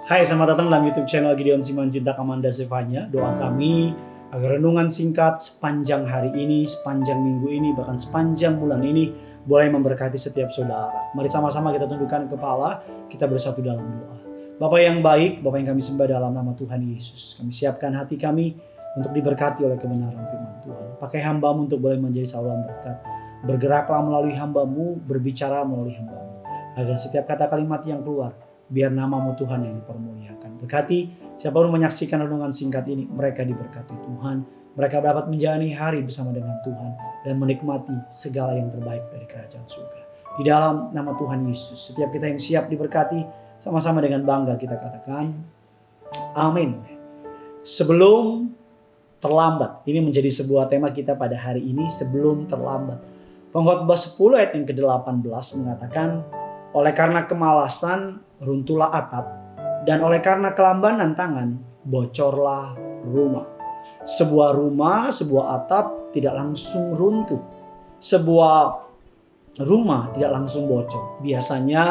Hai, selamat datang dalam YouTube channel Gideon Simanjuntak Amanda Sevanya. Doa kami agar renungan singkat sepanjang hari ini, sepanjang minggu ini, bahkan sepanjang bulan ini boleh memberkati setiap saudara. Mari sama-sama kita tundukkan kepala, kita bersatu dalam doa. Bapa yang baik, Bapa yang kami sembah dalam nama Tuhan Yesus. Kami siapkan hati kami untuk diberkati oleh kebenaran firman Tuhan. Pakai hamba-Mu untuk boleh menjadi saluran berkat. Bergeraklah melalui hamba-Mu, berbicara melalui hamba-Mu. Agar setiap kata kalimat yang keluar, biar nama-Mu Tuhan yang dipermuliakan. Berkati siapapun menyaksikan renungan singkat ini, mereka diberkati Tuhan. Mereka dapat menjalani hari bersama dengan Tuhan dan menikmati segala yang terbaik dari kerajaan surga. Di dalam nama Tuhan Yesus, setiap kita yang siap diberkati, sama-sama dengan bangga kita katakan, amin. Sebelum terlambat, ini menjadi sebuah tema kita pada hari ini, sebelum terlambat. Pengkhotbah 10 ayat yang ke-18 mengatakan, oleh karena kemalasan runtuhlah atap, dan oleh karena kelambanan tangan bocorlah rumah. Sebuah rumah, sebuah atap tidak langsung runtuh. Sebuah rumah tidak langsung bocor. Biasanya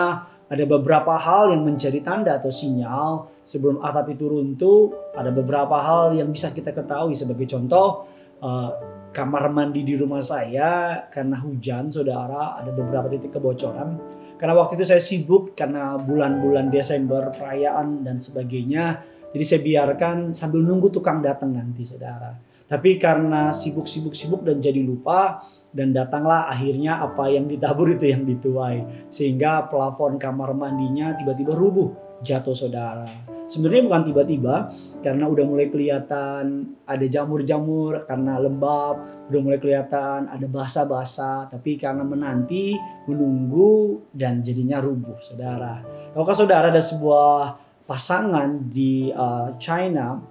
ada beberapa hal yang menjadi tanda atau sinyal sebelum atap itu runtuh. Ada beberapa hal yang bisa kita ketahui. Sebagai contoh, kamar mandi di rumah saya karena hujan, saudara, ada beberapa titik kebocoran. Karena waktu itu saya sibuk karena bulan-bulan Desember, perayaan dan sebagainya. Jadi saya biarkan sambil nunggu tukang datang nanti, saudara. Tapi karena sibuk dan jadi lupa, dan datanglah akhirnya apa yang ditabur itu yang dituai. Sehingga plafon kamar mandinya tiba-tiba rubuh, jatuh, saudara. Sebenarnya bukan tiba-tiba, karena udah mulai kelihatan ada jamur-jamur karena lembab, udah mulai kelihatan ada basah-basah, tapi karena menanti, menunggu, dan jadinya rubuh, saudara. Tahukah saudara ada sebuah pasangan di China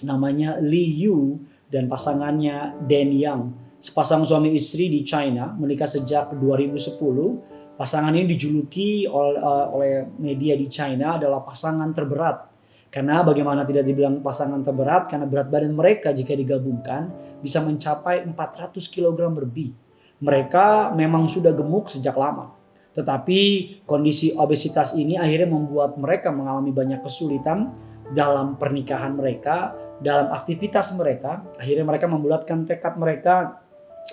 namanya Li Yu dan pasangannya Dan Yang. Sepasang suami istri di China menikah sejak 2010. Pasangan ini dijuluki oleh media di China adalah pasangan terberat. Karena bagaimana tidak dibilang pasangan terberat, karena berat badan mereka jika digabungkan bisa mencapai 400 kg lebih. Mereka memang sudah gemuk sejak lama. Tetapi kondisi obesitas ini akhirnya membuat mereka mengalami banyak kesulitan dalam pernikahan mereka, dalam aktivitas mereka. Akhirnya mereka membulatkan tekad mereka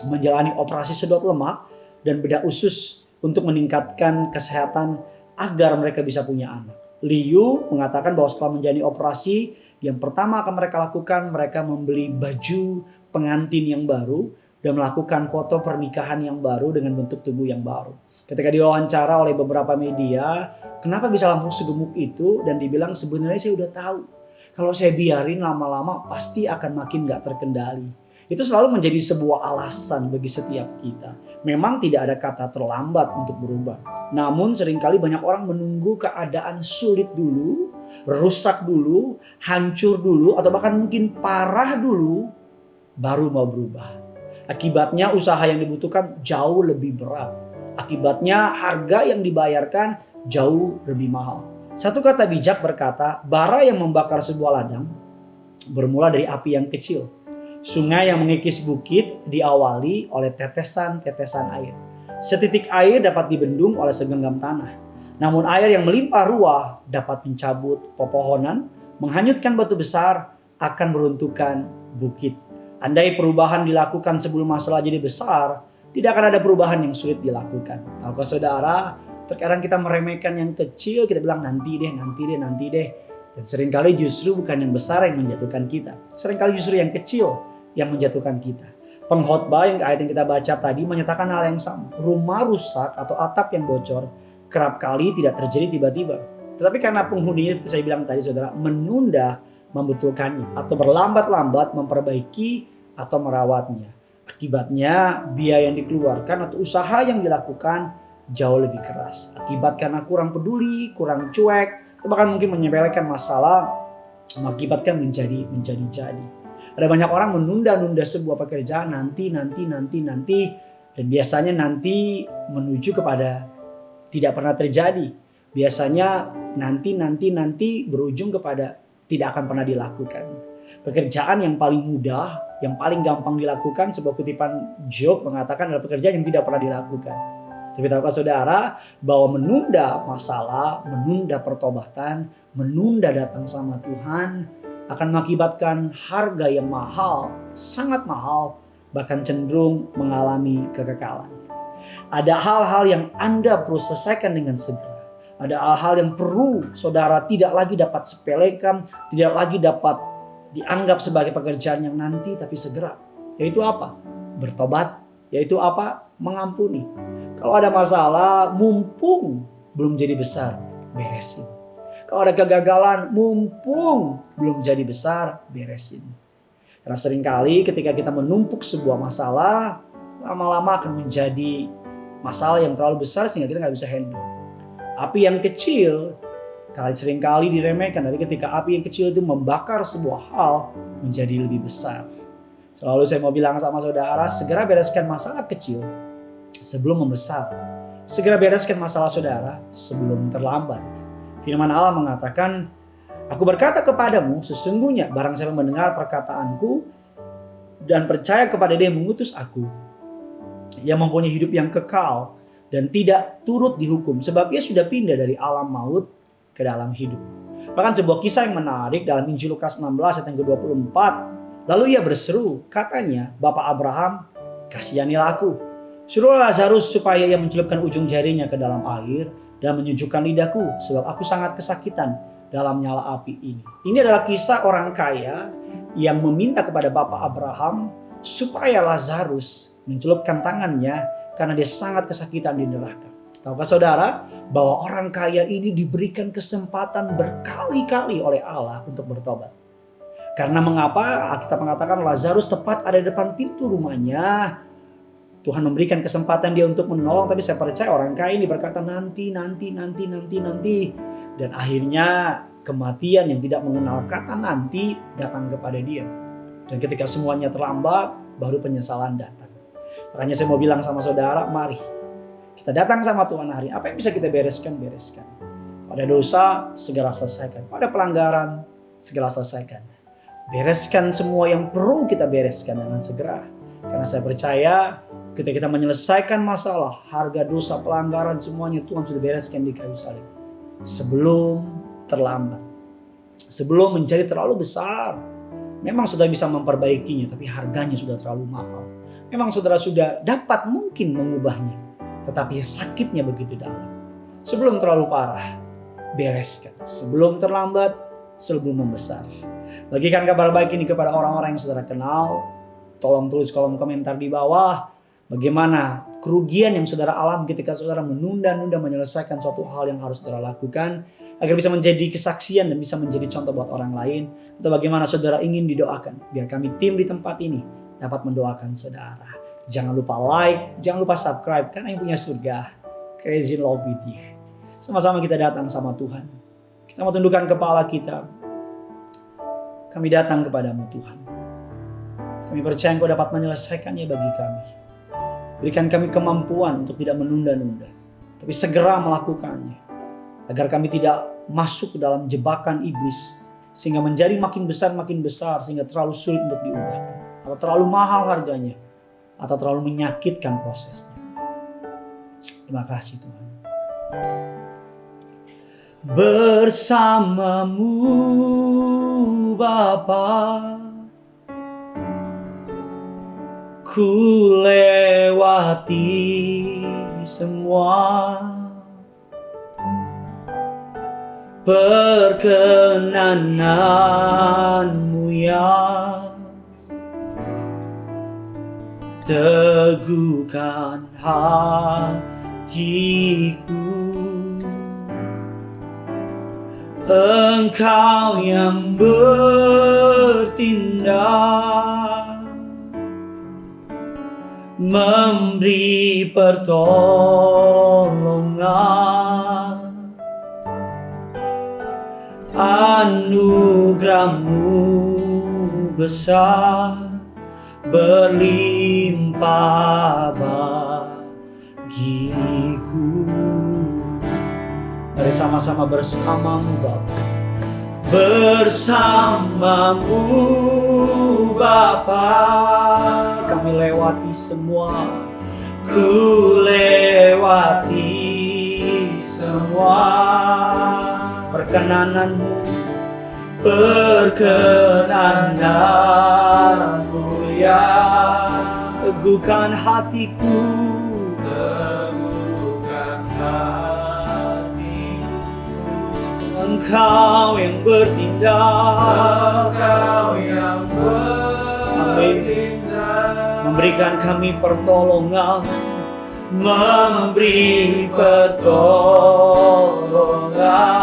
menjalani operasi sedot lemak dan bedah usus untuk meningkatkan kesehatan agar mereka bisa punya anak. Liu mengatakan bahwa setelah menjalani operasi, yang pertama akan mereka lakukan, mereka membeli baju pengantin yang baru dan melakukan foto pernikahan yang baru dengan bentuk tubuh yang baru. Ketika diwawancara oleh beberapa media, kenapa bisa langsung segemuk itu, dan dibilang sebenarnya saya udah tahu. Kalau saya biarin lama-lama pasti akan makin gak terkendali. Itu selalu menjadi sebuah alasan bagi setiap kita. Memang tidak ada kata terlambat untuk berubah. Namun seringkali banyak orang menunggu keadaan sulit dulu, rusak dulu, hancur dulu, atau bahkan mungkin parah dulu, baru mau berubah. Akibatnya usaha yang dibutuhkan jauh lebih berat. Akibatnya harga yang dibayarkan jauh lebih mahal. Satu kata bijak berkata, bara yang membakar sebuah ladang bermula dari api yang kecil. Sungai yang mengikis bukit diawali oleh tetesan-tetesan air. Setitik air dapat dibendung oleh segenggam tanah. Namun air yang melimpah ruah dapat mencabut pepohonan, menghanyutkan batu besar, akan meruntuhkan bukit. Andai perubahan dilakukan sebelum masalah jadi besar, tidak akan ada perubahan yang sulit dilakukan. Tahukah saudara, terkadang kita meremehkan yang kecil, kita bilang nanti deh. Dan seringkali justru bukan yang besar yang menjatuhkan kita. Seringkali justru yang kecil yang menjatuhkan kita. Pengkhotbah yang ayat yang kita baca tadi menyatakan hal yang sama. Rumah rusak atau atap yang bocor kerap kali tidak terjadi tiba-tiba. Tetapi karena penghuninya, saya bilang tadi, saudara, menunda membetulkannya atau berlambat-lambat memperbaiki atau merawatnya. Akibatnya biaya yang dikeluarkan atau usaha yang dilakukan jauh lebih keras. Akibat karena kurang peduli, kurang cuek, atau bahkan mungkin menyepelekan masalah, mengakibatkan menjadi. Ada banyak orang menunda-nunda sebuah pekerjaan nanti. Dan biasanya nanti menuju kepada tidak pernah terjadi. Biasanya nanti berujung kepada tidak akan pernah dilakukan. Pekerjaan yang paling mudah, yang paling gampang dilakukan, sebuah kutipan Job mengatakan adalah pekerjaan yang tidak pernah dilakukan. Tapi tahukah saudara bahwa menunda masalah, menunda pertobatan menunda datang sama Tuhan akan mengakibatkan harga yang mahal, sangat mahal, bahkan cenderung mengalami kekekalan. Ada hal-hal yang Anda perlu selesaikan dengan segera. Ada hal-hal yang perlu saudara tidak lagi dapat sepelekan, tidak lagi dapat dianggap sebagai pekerjaan yang nanti, tapi segera. Yaitu apa? Bertobat. Yaitu apa? Mengampuni. Kalau ada masalah, mumpung belum jadi besar, beresin. Kalau ada kegagalan, mumpung belum jadi besar, beresin. Karena seringkali ketika kita menumpuk sebuah masalah, lama-lama akan menjadi masalah yang terlalu besar sehingga kita nggak bisa handle. Api yang kecil seringkali diremehkan, tapi ketika api yang kecil itu membakar sebuah hal menjadi lebih besar. Selalu saya mau bilang sama saudara, segera bereskan masalah kecil sebelum membesar. Segera bereskan masalah saudara sebelum terlambat. Firman Allah mengatakan, aku berkata kepadamu, sesungguhnya barang siapa mendengar perkataanku dan percaya kepada Dia yang mengutus aku, yang mempunyai hidup yang kekal dan tidak turut dihukum, sebab ia sudah pindah dari alam maut ke dalam hidup. Bahkan sebuah kisah yang menarik dalam Injil Lukas 16 ayat yang ke-24. Lalu ia berseru, katanya, Bapak Abraham, kasihanilah aku. Suruhlah Lazarus supaya ia mencelupkan ujung jarinya ke dalam air dan menyejukkan lidahku, sebab aku sangat kesakitan dalam nyala api ini. Ini adalah kisah orang kaya yang meminta kepada Bapak Abraham supaya Lazarus mencelupkan tangannya karena dia sangat kesakitan di neraka. Tahukah saudara bahwa orang kaya ini diberikan kesempatan berkali-kali oleh Allah untuk bertobat. Karena mengapa? Kita mengatakan Lazarus tepat ada di depan pintu rumahnya. Tuhan memberikan kesempatan dia untuk menolong, tapi saya percaya orang kaya ini berkata nanti. Dan akhirnya kematian yang tidak mengenal kata nanti datang kepada dia. Dan ketika semuanya terlambat, baru penyesalan datang. Makanya saya mau bilang sama saudara, mari kita datang sama Tuhan hari ini. Apa yang bisa kita bereskan? Kalau ada dosa, segera selesaikan. Kalau ada pelanggaran, segera selesaikan. Bereskan semua yang perlu kita bereskan dengan segera. Karena saya percaya ketika kita menyelesaikan masalah, harga dosa, pelanggaran, semuanya Tuhan sudah bereskan di kayu salib. Sebelum terlambat. Sebelum menjadi terlalu besar. Memang sudah bisa memperbaikinya, tapi harganya sudah terlalu mahal. Memang saudara sudah dapat mungkin mengubahnya, tetapi sakitnya begitu dalam. Sebelum terlalu parah, bereskan. Sebelum terlambat, sebelum membesar. Bagikan kabar baik ini kepada orang-orang yang saudara kenal. Tolong tulis kolom komentar di bawah. Bagaimana kerugian yang saudara alami ketika saudara menunda-nunda menyelesaikan suatu hal yang harus saudara lakukan. Agar bisa menjadi kesaksian dan bisa menjadi contoh buat orang lain. Atau bagaimana saudara ingin didoakan. Biar kami tim di tempat ini dapat mendoakan saudara. Jangan lupa like, jangan lupa subscribe. Karena yang punya surga, crazy love with you. Sama-sama kita datang sama Tuhan. Kita mau tundukkan kepala kita. Kami datang kepadamu Tuhan. Kami percaya Engkau dapat menyelesaikannya bagi kami. Berikan kami kemampuan untuk tidak menunda-nunda. Tapi segera melakukannya. Agar kami tidak masuk ke dalam jebakan iblis. Sehingga menjadi makin besar sehingga terlalu sulit untuk diubahkan. Atau terlalu mahal harganya. Atau terlalu menyakitkan prosesnya. Terima kasih Tuhan. Bersamamu Bapa, ku lewati semua. Perkenananmu yang teguhkan hatiku. Engkau yang bertindak, memberi pertolongan. Anugerah-Mu besar, berlimpah bagiku. Mari sama-sama bersamamu Bapa. Bersamamu Bapa, kami lewati semua. Ku lewati semua. perkenananmu, perkenananmu ya. Teguhkan hatiku, teguhkan hatiku. Engkau yang bertindak, Engkau yang bertindak, memberikan kami pertolongan, memberi pertolongan.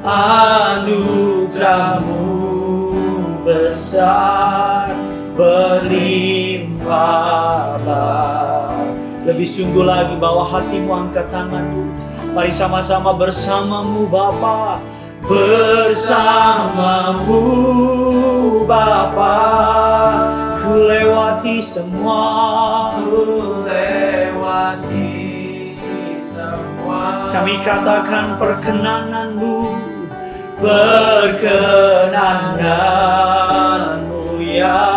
Anugerah-Mu besar, berlimpah. Lebih sungguh lagi bawa hatimu, angkat tanganmu. Mari sama-sama bersamamu Bapa, bersamamu Bapa. Ku lewati semua, ku lewati semua. kami katakan perkenananmu, perkenananmu ya.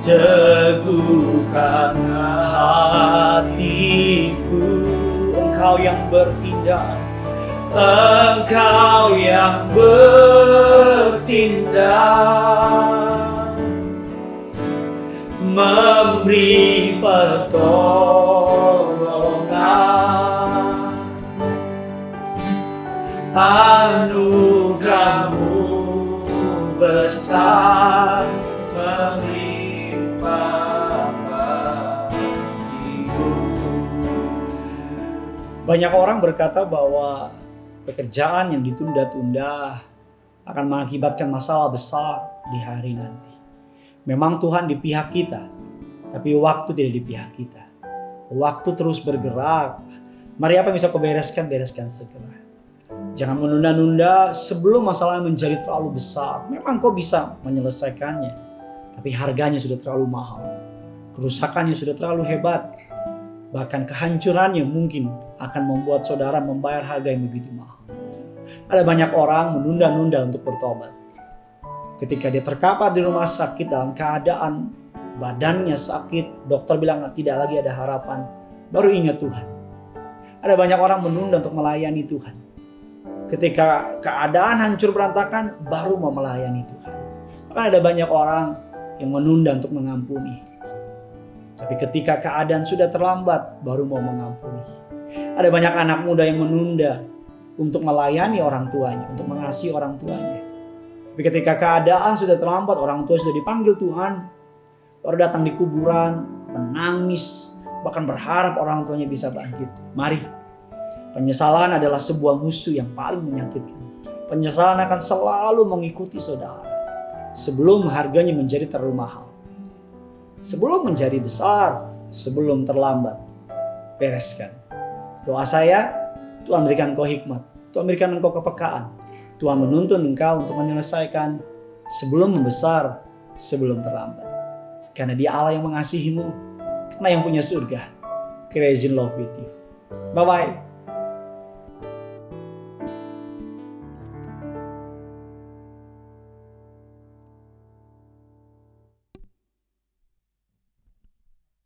Teguhkan hatiku, Engkau yang bertindak, Engkau yang bertindak, memberi pertolongan. Anugerah-Mu besar, Melimpah bagiku. Banyak orang berkata bahwa pekerjaan yang ditunda-tunda akan mengakibatkan masalah besar di hari nanti. Memang Tuhan di pihak kita, tapi waktu tidak di pihak kita. Waktu terus bergerak. Mari apa yang bisa kau bereskan, bereskan segera. Jangan menunda-nunda sebelum masalah menjadi terlalu besar. Memang kau bisa menyelesaikannya, tapi harganya sudah terlalu mahal. Kerusakannya sudah terlalu hebat. Bahkan kehancurannya mungkin akan membuat saudara membayar harga yang begitu mahal. Ada banyak orang menunda-nunda untuk bertobat. Ketika dia terkapar di rumah sakit dalam keadaan badannya sakit, dokter bilang tidak lagi ada harapan, baru ingat Tuhan. Ada banyak orang menunda untuk melayani Tuhan. Ketika keadaan hancur berantakan, baru mau melayani Tuhan. Maka ada banyak orang yang menunda untuk mengampuni. Tapi ketika keadaan sudah terlambat, baru mau mengampuni. Ada banyak anak muda yang menunda untuk melayani orang tuanya, untuk mengasihi orang tuanya. Tapi ketika keadaan sudah terlambat, orang tua sudah dipanggil Tuhan, baru datang di kuburan, menangis, bahkan berharap orang tuanya bisa bangkit. Mari. Penyesalan adalah sebuah musuh yang paling menyakitkan. Penyesalan akan selalu mengikuti saudara sebelum harganya menjadi terlalu mahal. Sebelum menjadi besar, sebelum terlambat. Bereskan. Doa saya, Tuhan berikan engkau hikmat. Tuhan berikan engkau kepekaan. Tuhan menuntun engkau untuk menyelesaikan sebelum membesar, sebelum terlambat. Karena Dia Allah yang mengasihimu, karena yang punya surga. Crazy in love with you. Bye-bye.